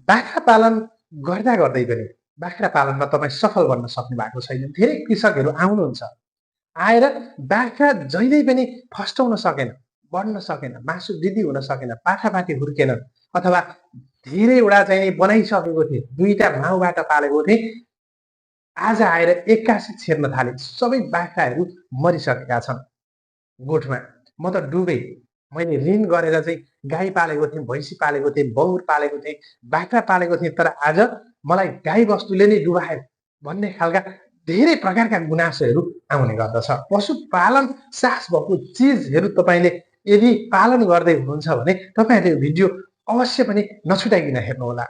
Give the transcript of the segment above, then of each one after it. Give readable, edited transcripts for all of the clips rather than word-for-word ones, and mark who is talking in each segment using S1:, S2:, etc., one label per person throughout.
S1: बाख्रा पालन गर्दा गर्दै पनि बाख्रा पालनमा तपाईँ सफल बन्न सक्नु भएको छैन। धेरै कृषकहरू आउनुहुन्छ, आएर बाख्रा जहिल्यै पनि फस्टाउन सकेन, बढ्न सकेन, मासु वृद्धि हुन सकेन, पाठापाठी हुर्केन, अथवा धेरैवटा चाहिँ बनाइसकेको थिएँ, 2टा माउबाट पालेको थिएँ, आज आएर 81 छेर्न थाले। सबै बाख्राहरू मरिसकेका छन् गोठमा। म त डुबेँ। मैले ऋण गरेर चाहिँ गाई पालेको थिएँ, भैँसी पालेको थिएँ, बौर पालेको थिएँ, बाख्रा पालेको थिएँ, तर आज मलाई गाई वस्तुले नै डुबायो भन्ने खालका धेरै प्रकारका गुनासोहरू आउने गर्दछ। पशुपालन सास भएको चिजहरू तपाईँले यदि पालन गर्दै हुनुहुन्छ भने तपाईँहरूले यो भिडियो अवश्य पनि नछुटाइकन हेर्नुहोला।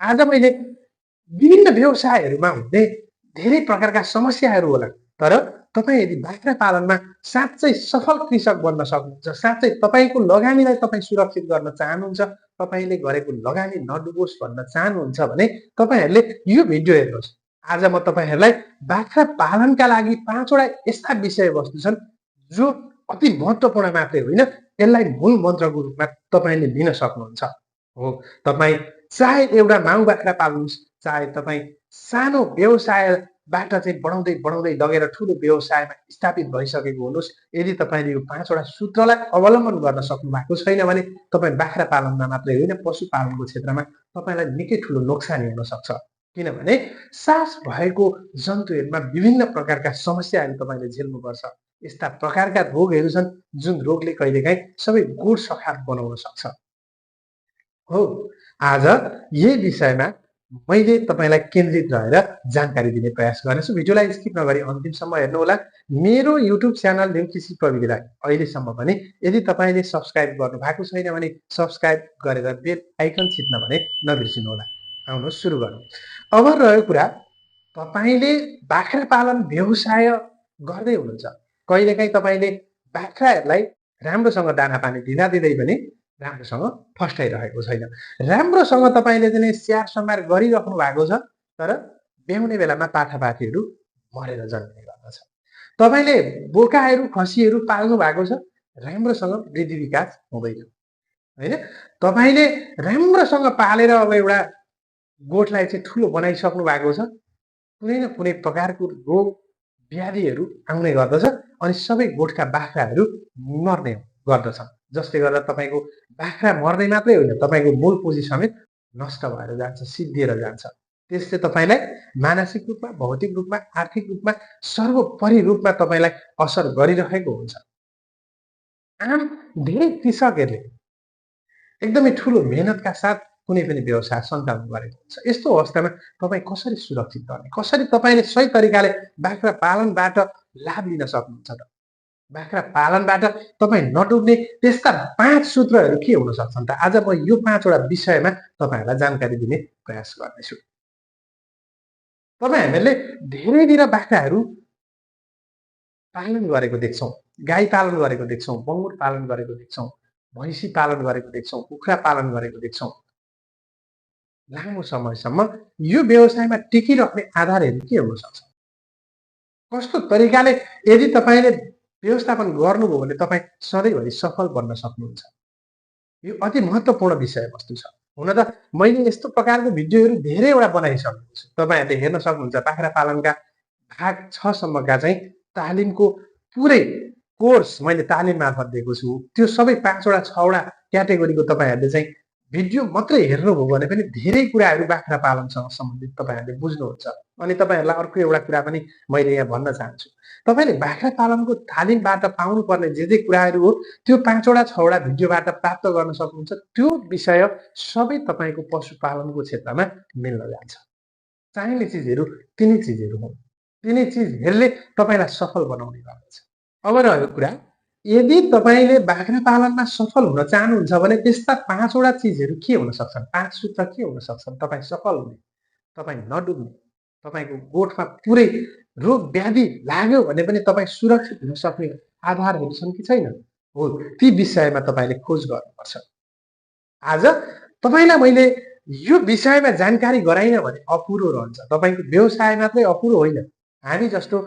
S1: आज मैले विभिन्न व्यवसायहरूमा हुने धेरै प्रकारका समस्याहरू होला, तर तपाईँ यदि बाख्रा पालनमा साँच्चै सफल कृषक बन्न सक्नुहुन्छ, साँच्चै तपाईँको लगानीलाई तपाईँ सुरक्षित गर्न चाहनुहुन्छ, तपाईँले गरेको लगानी नडुबोस् भन्न चाहनुहुन्छ भने तपाईँहरूले यो भिडियो हेर्नुहोस्। आज म तपाईँहरूलाई बाख्रा पालनका लागि 5वटा यस्ता विषयवस्तु छन् जो अति महत्त्वपूर्ण मात्रै होइन, यसलाई मूल मन्त्रको रूपमा तपाईँले लिन सक्नुहुन्छ। हो, तपाईँ चाहे एउटा माउ बाख्रा पाल्नुहोस्, चाहे तपाईँ सानो व्यवसायबाट चाहिँ बढाउँदै बढाउँदै लगेर ठुलो व्यवसायमा स्थापित भइसकेको हुनुहोस्, यदि तपाईँले यो 5वटा सूत्रलाई अवलम्बन गर्न सक्नु भएको छैन भने तपाईँ बाख्रा पालनमा मात्रै होइन, पशुपालनको क्षेत्रमा तपाईँलाई निकै ठुलो नोक्सानी हुन सक्छ। किनभने सास भएको जन्तुहरूमा विभिन्न प्रकारका समस्याहरू तपाईँले झेल्नुपर्छ। यस्ता प्रकारका रोगहरू छन् जुन रोगले कहिलेकाहीँ सबै गोठ सखार बनाउन सक्छ। हो, आज यही विषयमा मैले तपाईँलाई केन्द्रित रहेर जानकारी दिने प्रयास गर्नेछु। भिडियोलाई स्किप नगरी अन्तिमसम्म हेर्नुहोला। मेरो युट्युब च्यानल न्यू कृषि प्रविधिलाई अहिलेसम्म पनि यदि तपाईँले सब्सक्राइब गर्नु भएको छैन भने सब्सक्राइब गरेर बेल आइकन छिट्न भने नबिर्सिनुहोला। आउनुहोस् सुरु गरौँ। अब रह्यो कुरा, तपाईँले बाख्रा पालन व्यवसाय गर्दै हुनुहुन्छ, कहिलेकाहीँ तपाईँले बाख्राहरूलाई राम्रोसँग दाना पानी दिँदा दिँदै पनि राम्रोसँग फस्टाइरहेको छैन। राम्रोसँग तपाईँले चाहिँ स्याहार सम्हार गरिराख्नु भएको छ, तर ब्याउने बेलामा पाठापाठीहरू मरेर जन्मिने गर्दछ। तपाईँले बोकाहरू खसीहरू पाल्नु भएको छ, राम्रोसँग वृद्धि विकास हुँदैन, होइन? तपाईँले राम्रोसँग पालेर अब एउटा गोठलाई चाहिँ ठुलो बनाइसक्नु भएको छ, कुनै न कुनै प्रकारको रोग व्याधिहरू आउने गर्दछ अनि सबै गोठका बाख्राहरू मर्ने गर्दछन्, जसले गर्दा तपाईँको बाख्रा मर्ने मात्रै होइन, तपाईँको मूल पुँजी समेत नष्ट भएर जान्छ, सिद्धिएर जान्छ। त्यसले तपाईँलाई मानसिक रूपमा, भौतिक रूपमा, आर्थिक रूपमा, सर्वोपरि रूपमा तपाईँलाई असर गरिरहेको हुन्छ। आम धेरै कृषकहरूले एकदमै ठुलो मेहनतका साथ कुनै पनि व्यवसाय सञ्चालन गरेको हुन्छ। यस्तो अवस्थामा तपाईँ कसरी सुरक्षित गर्ने, कसरी तपाईँले सही तरिकाले बाख्रा पालनबाट लाभ लिन सक्नुहुन्छ त? बाख्रा पालनबाट तपाईँ नडुब्ने त्यस्ता 5 सूत्रहरू के हुन सक्छन् त? आज म यो 5वटा विषयमा तपाईँहरूलाई जानकारी दिने प्रयास गर्नेछु। तपाईँहरूले धेरैतिर बाख्राहरू पालन गरेको देख्छौँ, गाई पालन गरेको देख्छौँ, बङ्गुर पालन गरेको देख्छौँ, भैँसी पालन गरेको देख्छौँ, कुखुरा पालन गरेको देख्छौँ। लामो समयसम्म यो व्यवसायमा टिकिराख्ने आधारहरू के हुन सक्छ? कस्तो तरिकाले यदि तपाईँले व्यवस्थापन गर्नुभयो भने तपाईँ सधैँभरि सफल बन्न सक्नुहुन्छ? यो अति महत्त्वपूर्ण विषयवस्तु छ। हुन त मैले यस्तो प्रकारको भिडियोहरू धेरैवटा बनाइसकेको छु, तपाईँहरूले हेर्न सक्नुहुन्छ। बाख्रा पालनका भाग 6 सम्मका चाहिँ तालिमको पुरै कोर्स मैले तालिम मार्फत दिएको छु। त्यो सबै 5वटा 6वटा क्याटेगोरीको तपाईँहरूले चाहिँ भिडियो मात्रै हेर्नुभयो भने पनि धेरै कुराहरू बाख्रा पालनसँग सम्बन्धित तपाईँहरूले बुझ्नुहुन्छ। अनि तपाईँहरूलाई अर्को एउटा कुरा पनि मैले यहाँ भन्न चाहन्छु, तपाईँले बाख्रा पालनको तालिमबाट पाउनुपर्ने जे कुराहरू हो त्यो 5वटा 6वटा भिडियोबाट प्राप्त गर्न सक्नुहुन्छ। त्यो विषय सबै तपाईँको पशुपालनको क्षेत्रमा मिल्न जान्छ। चाहिने चिजहरू तिनै चिजहरू हुन्, तिनै चिजहरूले तपाईँलाई सफल बनाउने गर्दछ। अब रह्यो कुरा, यदि तपाईँले बाख्रा पालनमा सफल हुन चाहनुहुन्छ भने त्यस्ता 5वटा चिजहरू के हुन सक्छन्, 5 सूत्र के हुन सक्छन् तपाईँ सफल हुने, तपाईँ नडुब्ने, तपाईँको गोठमा पुरै रोग व्याधि लाग्यो भने पनि तपाईँ सुरक्षित हुन सक्ने आधारहरू छन् कि छैन? हो, ती विषयमा तपाईँले खोज गर्नुपर्छ। आज तपाईँलाई मैले यो विषयमा जानकारी गराइन भने अपुरो रहन्छ। तपाईँको व्यवसाय मात्रै अपुरो होइन, हामी जस्तो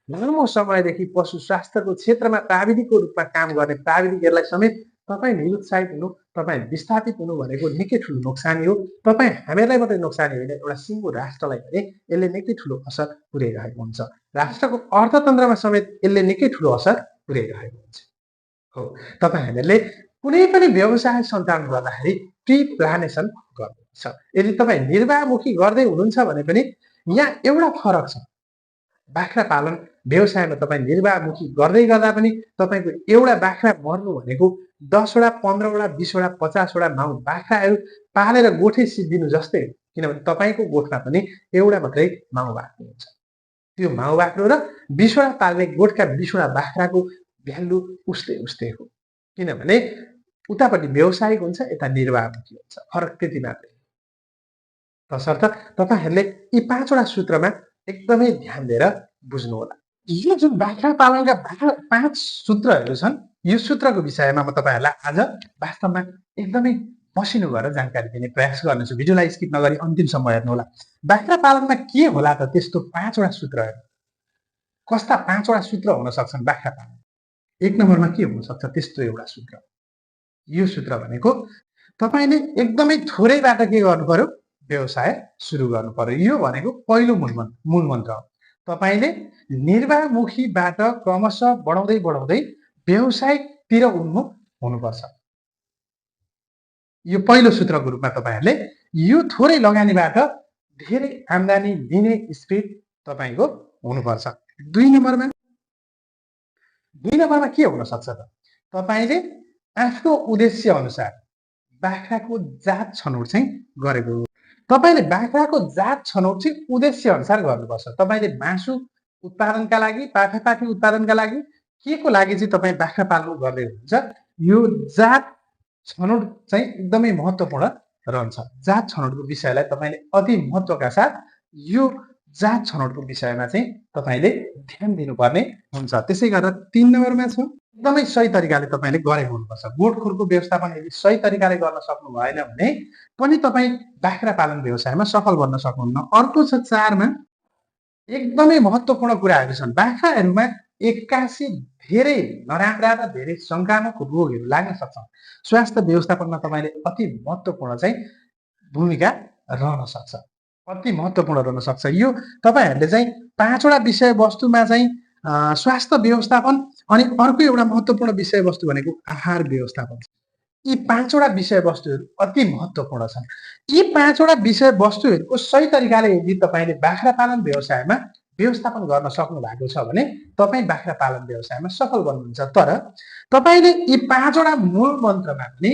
S1: लामो समयदेखि पशु स्वास्थ्यको क्षेत्रमा प्राविधिकको रूपमा काम गर्ने प्राविधिकहरूलाई समेत तपाईँ निरुत्साहित हुनु, तपाईँ विस्थापित हुनु भनेको निकै ठुलो नोक्सानी हो। तपाईँ हामीहरूलाई मात्रै नोक्सानी होइन, एउटा सिङ्गो राष्ट्रलाई पनि यसले निकै ठुलो असर पुर्याइरहेको हुन्छ। राष्ट्रको अर्थतन्त्रमा समेत यसले निकै ठुलो असर पुर्याइरहेको हुन्छ। हो, तपाईँ हामीहरूले कुनै पनि व्यवसाय सञ्चालन गर्दाखेरि प्री प्लानेसन गर्नुपर्छ। यदि तपाईँ निर्वाहमुखी गर्दै हुनुहुन्छ भने पनि यहाँ एउटा फरक छ। बाख्रा पालन व्यवसायमा तपाईँ निर्वाहमुखी गर्दै गर्दा पनि तपाईँको एउटा बाख्रा मर्नु भनेको 10वटा 15वटा 20वटा 50वटा माउ बाख्राहरू पालेर गोठे सिद्धिनु जस्तै हो। किनभने तपाईँको गोठमा पनि एउटा मात्रै माउ बाख्रो हुन्छ। त्यो माउ बाख्रो र 20वटा पाल्ने गोठका 20वटा बाख्राको भ्यालु उस्तै उस्तै हो। किनभने उतापट्टि व्यावसायिक हुन्छ, यता निर्वाहमुखी हुन्छ, फरक त्यति मात्रै। तसर्थ तपाईँहरूले यी 5वटा सूत्रमा एकदमै ध्यान दिएर बुझ्नु होला। यो जुन बाख्रा पालनका 5 सूत्रहरू छन्, यो सूत्रको विषयमा म तपाईँहरूलाई आज वास्तवमा एकदमै मसिनो गरेर जानकारी दिने प्रयास गर्नेछु। भिडियोलाई स्किप नगरी अन्तिमसम्म हेर्नु होला। बाख्रा पालनमा के होला त त्यस्तो 5वटा सूत्रहरू? कस्ता 5वटा सूत्र हुन सक्छन् बाख्रा पालन? 1 नम्बरमा के हुन सक्छ त्यस्तो एउटा सूत्र? यो सूत्र भनेको तपाईँले एकदमै थोरैबाट के गर्नु पर्यो? व्यवसाय सुरु गर्नु पर्यो। यो भनेको पहिलो मूल मन्त्र हो। तपाईँले निर्वाहमुखीबाट क्रमशः बढाउँदै बढाउँदै व्यवसायतिर उन्मुख हुनुपर्छ। यो पहिलो सूत्रको रूपमा तपाईँहरूले यो थोरै लगानीबाट धेरै आम्दानी लिने स्पिड तपाईँको हुनुपर्छ। 2 नम्बरमा के हुन सक्छ त? तपाईँले आफ्नो उद्देश्य अनुसार बाख्राको जात छनौट चाहिँ गरेको। तपाईँले बाख्राको जात छनौट चाहिँ उद्देश्य अनुसार गर्नुपर्छ। तपाईँले मासु उत्पादनका लागि, पाठापाठी उत्पादनका लागि, के को लागि चाहिँ तपाईँ बाख्रा पालन गर्दै हुनुहुन्छ, यो जात छनौट चाहिँ एकदमै महत्त्वपूर्ण रहन्छ। जात छनौटको विषयलाई तपाईँले अति महत्त्वका साथ यो जात छनौटको विषयमा चाहिँ तपाईँले ध्यान दिनुपर्ने हुन्छ। त्यसै गरेर 3 नम्बरमा छ, एकदमै सही तरिकाले तपाईँले गरेको हुनुपर्छ। गोठखोरको व्यवस्थापन यदि सही तरिकाले गर्न सक्नु भएन भने पनि तपाईँ बाख्रा पालन व्यवसायमा सफल बन्न सक्नुहुन्न। अर्को छ 4 मा, एकदमै महत्त्वपूर्ण कुराहरू छन्। बाख्राहरूमा एक्कासी धेरै नराम्रा र धेरै सङ्क्रामक रोगहरू लाग्न सक्छन्। स्वास्थ्य व्यवस्थापनमा तपाईँले अति महत्त्वपूर्ण चाहिँ भूमिका रहन सक्छ, अति महत्त्वपूर्ण रहन सक्छ। यो तपाईँहरूले चाहिँ 5वटा विषयवस्तुमा चाहिँ स्वास्थ्य व्यवस्थापन अनि अर्को एउटा महत्त्वपूर्ण विषयवस्तु भनेको आहार व्यवस्थापन। यी 5वटा विषयवस्तुहरू अति महत्त्वपूर्ण छन्। यी 5वटा विषयवस्तुहरूको सही तरिकाले यदि तपाईँले बाख्रा पालन व्यवसायमा व्यवस्थापन गर्न सक्नु भएको छ भने तपाईँ बाख्रा पालन व्यवसायमा सफल बन्नुहुन्छ। तर तपाईँले यी 5वटा मूल मन्त्रमा पनि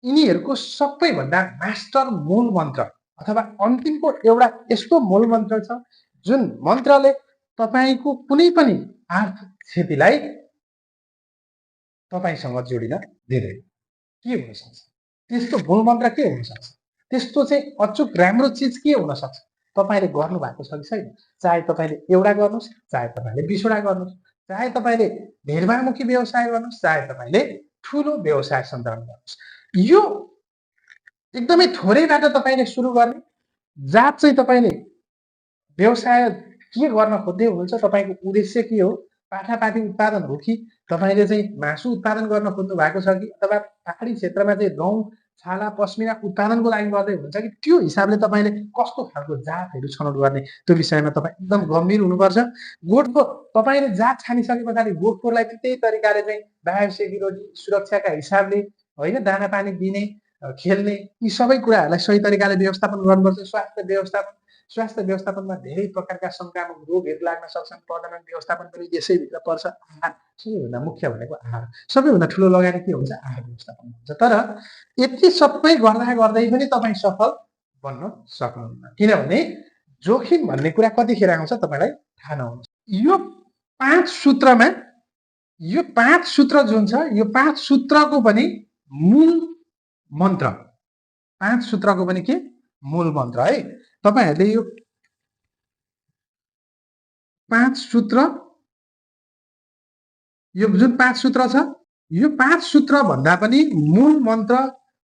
S1: यिनीहरूको सबैभन्दा मास्टर मूल मन्त्र अथवा अन्तिमको एउटा यस्तो मूल मन्त्र छ जुन मन्त्रले तपाईँको कुनै पनि आर्थिक क्षतिलाई तपाईँसँग जोडिन दिँदैन। के हुन सक्छ त्यस्तो मूल मन्त्र? के हुन सक्छ त्यस्तो चाहिँ अचुक राम्रो चिज? के हुन सक्छ? तपाईँले गर्नु भएको छ कि छैन? चाहे तपाईँले एउटा गर्नुहोस्, चाहे तपाईँले 20वटा गर्नुहोस्, चाहे तपाईँले निर्वाहमुखी व्यवसाय गर्नुहोस्, चाहे तपाईँले ठुलो व्यवसाय सञ्चालन गर्नुहोस्, यो एकदमै थोरैबाट तपाईँले सुरु गर्ने। जात चाहिँ तपाईँले व्यवसाय के गर्न खोज्दै हुनुहुन्छ, तपाईँको उद्देश्य के हो? पाठापाठी उत्पादन हो कि तपाईँले चाहिँ मासु उत्पादन गर्न खोज्नु भएको छ कि अथवा पहाडी क्षेत्रमा चाहिँ गहुँ छाला पस्मिना उत्पादनको लागि गर्दै हुनुहुन्छ कि? त्यो हिसाबले तपाईँले कस्तो खालको जातहरू छनौट गर्ने त्यो विषयमा तपाईँ एकदम गम्भीर हुनुपर्छ। गोठको तपाईँले जात छानिसके पछाडि गोठकोरलाई त्यही तरिकाले चाहिँ बायोसेक्युरिटी सुरक्षाका हिसाबले होइन दाना पानी दिने, खेल्ने, यी सबै कुराहरूलाई सही तरिकाले व्यवस्थापन गर्नुपर्छ। स्वास्थ्य व्यवस्थापनमा धेरै प्रकारका सङ्क्रामक रोगहरू लाग्न सक्छन्। प्रजनन व्यवस्थापन पनि यसैभित्र पर्छ। आहार सबैभन्दा मुख्य भनेको आहार। सबैभन्दा ठुलो लगानी के हुन्छ? आहार व्यवस्थापन हुन्छ। तर यति सबै गर्दा गर्दै पनि तपाईँ सफल बन्न सक्नुहुन्न। किनभने जोखिम भन्ने कुरा कतिखेर आउँछ तपाईँलाई थाहा नहुन्छ। यो 5 सूत्रमा, यो 5 सूत्र जुन छ, यो 5 सूत्रको पनि मूल मन्त्र, 5 सूत्रको पनि के मूल मन्त्र है। तपाईहरूले यो 5 सूत्र, यो जुन 5 सूत्र छ, यो 5 सूत्र भन्दा पनि मूल मन्त्र,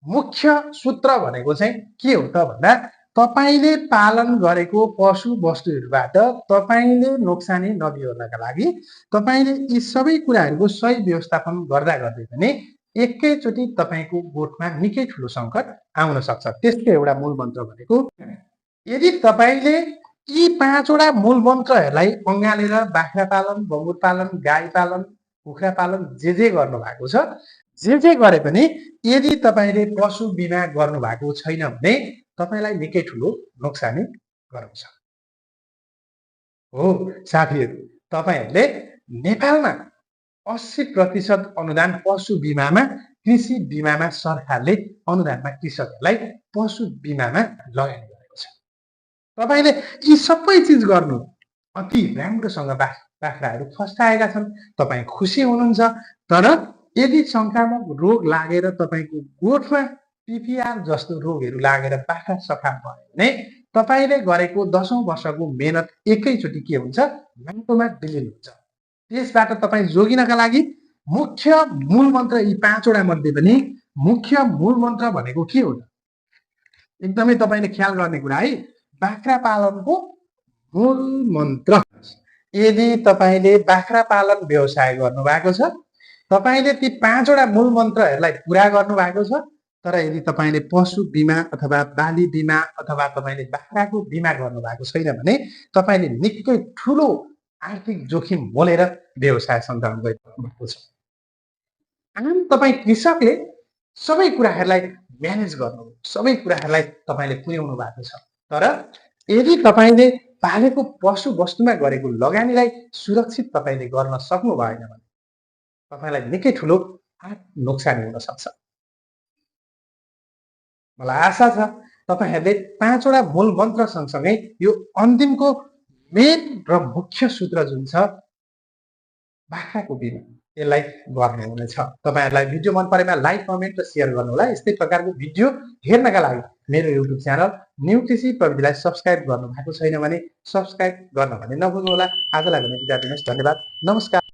S1: मुख्य सूत्र भनेको चाहिँ के हो त भन्दा तपाईँले पालन गरेको पशु वस्तुहरूबाट तपाईँले नोक्सानी नबिहोर्नका लागि तपाईँले यी सबै कुराहरूको सही व्यवस्थापन गर्दा गर्दै पनि एकैचोटि तपाईँको गोठमा निकै ठुलो सङ्कट आउन सक्छ। त्यसको एउटा मूल मन्त्र भनेको, यदि तपाईँले यी 5 वटा मूल मन्त्रहरूलाई अँगालेर बाख्रा पालन, बङ्गुर पालन, गाई पालन, कुखुरा पालन जे गर्नु भएको छ, जे गरे पनि यदि तपाईँले पशु बिमा गर्नु भएको छैन भने तपाईँलाई निकै ठुलो नोक्सानी गराउँछ। हो साथीहरू, तपाईँहरूले नेपालमा 80% अनुदान पशु बिमामा, कृषि बिमामा सरकारले अनुदानमा कृषकहरूलाई पशु बिमामा लगानी गरेको छ। तपाईँले यी सबै चिज गर्नु अति राम्रोसँग बाख्राहरू फस्टाएका छन्, तपाईँ खुसी हुनुहुन्छ। तर यदि संक्रामक रोग लागेर तपाईँको गोठमा पिपिआर जस्तो रोगहरू लागेर बाख्रा सफा भयो भने तपाईँले गरेको 10औं वर्षको मेहनत एकैचोटि के हुन्छ, माटोमा विलिन हुन्छ। त्यसबाट तपाईँ जोगिनका लागि मुख्य मूल मन्त्र, यी 5 वटा मध्ये पनि मुख्य मूल मन्त्र भनेको के हो त? एकदमै तपाईँले ख्याल गर्ने कुरा है, बाख्रा पालनको मूल मन्त्र। यदि तपाईँले बाख्रा पालन व्यवसाय गर्नु भएको छ, तपाईँले ती 5 वटा मूल मन्त्रहरूलाई पुरा गर्नु भएको छ। तर यदि तपाईँले पशु बिमा अथवा बाली बिमा अथवा तपाईँले बाख्राको बिमा गर्नु भएको छैन भने तपाईँले निकै ठुलो आर्थिक जोखिम मोलेर व्यवसाय सञ्चालन गरिरहनु भएको छ। आम तपाईँ कृषकले सबै कुराहरूलाई म्यानेज गर्नु, सबै कुराहरूलाई तपाईँले पुर्याउनु भएको छ। तर यदि तपाईँले पालेको पशु वस्तुमा गरेको लगानीलाई सुरक्षित तपाईँले गर्न सक्नु भएन भने तपाईँलाई निकै ठुलो नोक्सानी हुन सक्छ। मलाई आशा छ तपाईँहरूले 5 वटा मूल मन्त्र सँगसँगै यो अन्तिमको मेन र मुख्य सूत्र जुन छ बाख्राको बिमा, यसलाई गर्नुहुनेछ। तपाईँहरूलाई भिडियो मन परेमा लाइक, कमेन्ट र सेयर गर्नुहोला। यस्तै प्रकारको भिडियो हेर्नका लागि मेरो युट्युब च्यानल न्यू कृषि प्रविधिलाई सब्स्क्राइब गर्नु भएको छैन भने सब्स्क्राइब गर्न भने नभुल्नुहोला। आजलाई भने बिदा दिनुहोस्। धन्यवाद, नमस्कार।